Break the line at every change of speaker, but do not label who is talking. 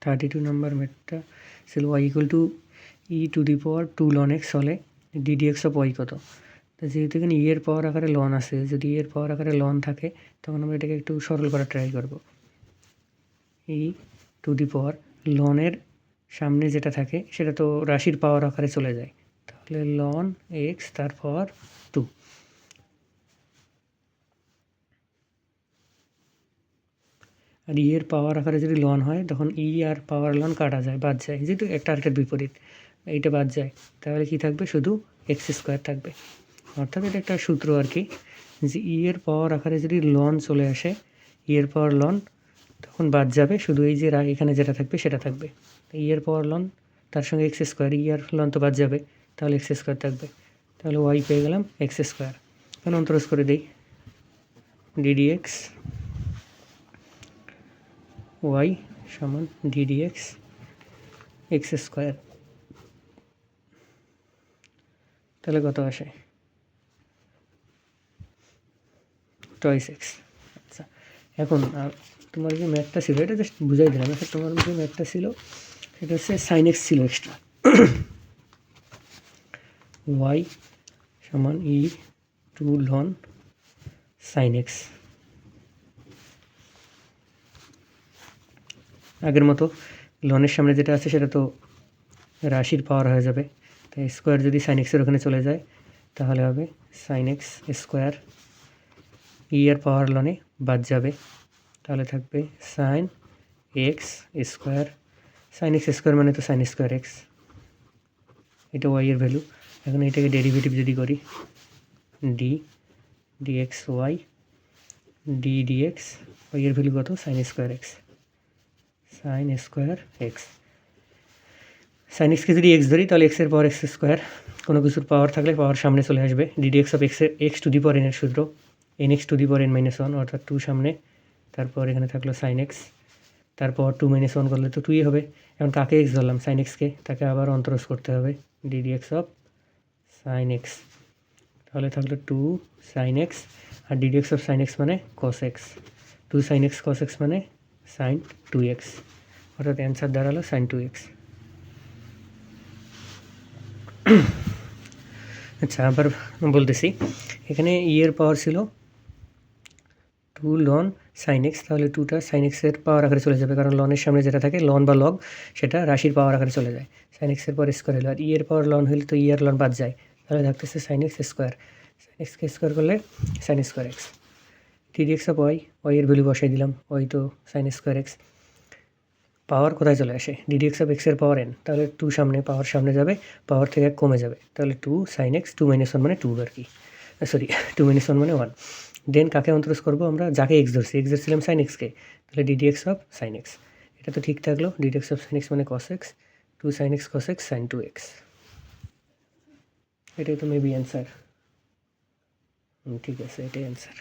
32 নম্বর ম্যাথটা ছিল y equal to e⁴ 2 ln x হলে ddx অফ y কত। তো যেহেতু এখানে এর পাওয়ার আকারে লন আছে, যদি এর পাওয়ার আকারে লন থাকে তখন আমরা এটাকে একটু সরল করার ট্রাই করব। e⁴ লনের সামনে যেটা থাকে সেটা তো রাশির পাওয়ার আকারে চলে যায়, তাহলে ln x তার পাওয়ার 2। আর এর পাওয়ার আকারে যদি লন হয় তখন আর পাওয়ার লন কাটা যায়, বাদ যায়, যেহেতু একটা আরেকটার বিপরীত, এইটা বাদ যায়, তাহলে কি থাকবে, শুধু x² থাকবে। অর্থাৎ এটা একটা সূত্র আর কি, যে এর পাওয়ার আকারে যদি লন চলে আসে, এর পাওয়ার লন, তখন বাদ যাবে, শুধু এই যে এখানে যেটা থাকবে সেটা থাকবে। এর পাওয়ার লন তার সঙ্গে x², এর লন তো বাদ যাবে, তাহলে x² থাকবে। তাহলে y পেয়ে গেলাম x²। এখন অন্তরজ করে দিই, ddx y সমান ddx x², তাহলে কত আসে, টয়েস x। আচ্ছা, এখন তোমার যে ম্যাথটা ছিল এটা জাস্ট বুঝাই দিলাম। এখন তোমার যে ম্যাথটা ছিল সেটা হচ্ছে সাইন এক্স ছিল এক্সট্রা, y সমান e2 ln সাইন এক্স। আগের মতো লনের সামনে যেটা আছে সেটা তো রাশির পাওয়ার হয়ে যাবে, তাই স্কোয়ার যদি সাইন এক্সের ওখানে চলে যায় তাহলে হবে সাইন এক্স স্কোয়ার, এর পাওয়ার লনে বাদ যাবে, তাহলে থাকবে sine x square. Sine x square মানে তো সাইন স্কোয়ার এক্স, এটা ওয়াই এর ভ্যালু। এখন এটাকে ডেরিভেটিভ যদি করি, dx y dx ওয়াই এর ভ্যালু কত, sine square x, sine square x. Sine এক্সকে যদি এক্স ধরি তাহলে এক্সের পাওয়ার x², কোনো কিছুর পাওয়ার থাকলে পাওয়ার সামনে চলে আসবে। ddx অফ x⁴n এর সূত্র nx⁴n-1, অর্থাৎ 2 সামনে, তারপর এখানে থাকলো সাইন এক্স, তারপর 2 - 1 করলে তো 2ই হবে। এখন কাকে এক্স ধরলাম, সাইন এক্সকে, তাকে আবার অন্তরজ করতে হবে, ddx অফ সাইন এক্স, তাহলে থাকলো 2 সাইন এক্স, আর ddx অফ সাইন এক্স মানে cos x, 2 sine x cos x মানে সাইন 2x, অর্থাৎ অ্যান্সার দাঁড়ালো সাইন 2x। আচ্ছা, আবার বলতেছি, এখানে এর পাওয়ার ছিল 2 ln সাইন এক্স, তাহলে 2টা সাইন এক্সের পাওয়ার আকারে চলে যাবে, কারণ লনের সামনে যেটা থাকে লন বা লগ সেটা রাশির পাওয়ার আকারে চলে যায়। সাইন এক্সের পর স্কোয়ার হলো, আর এর পাওয়ার লন হলে তো এর লন বাদ যায়, তাহলে থাকতেছে সাইন এক্স স্কোয়ার। সাইন এক্সকে স্কোয়ার করলে sine square x. ddx of y এর ভ্যালু বসাই দিলাম, ওয়াই তো সাইন স্কোয়ার এক্স। পাওয়ার কোথায় চলে আসে, ddx অফ এক্সের পাওয়ার n, তাহলে 2 সামনে, পাওয়ার সামনে যাবে, পাওয়ার থেকে 1 কমে যাবে, তাহলে 2 সাইন এক্স, 2 - 1 মানে 2 আর কি, সরি 2 - 1 মানে 1। দেন কাকে অন্তরজ করবো আমরা, যাকে এক্স ধরছি, এক্স ধরছিলাম সাইন এক্সকে, তাহলে ddx অফ সাইন এক্স, এটা তো ঠিক থাকলো, ddx অফ সাইন এক্স মানে cos x, 2 sine x cos x sign 2x, এটাই তো মেবি অ্যান্সার। ঠিক আছে, এটাই অ্যান্সার।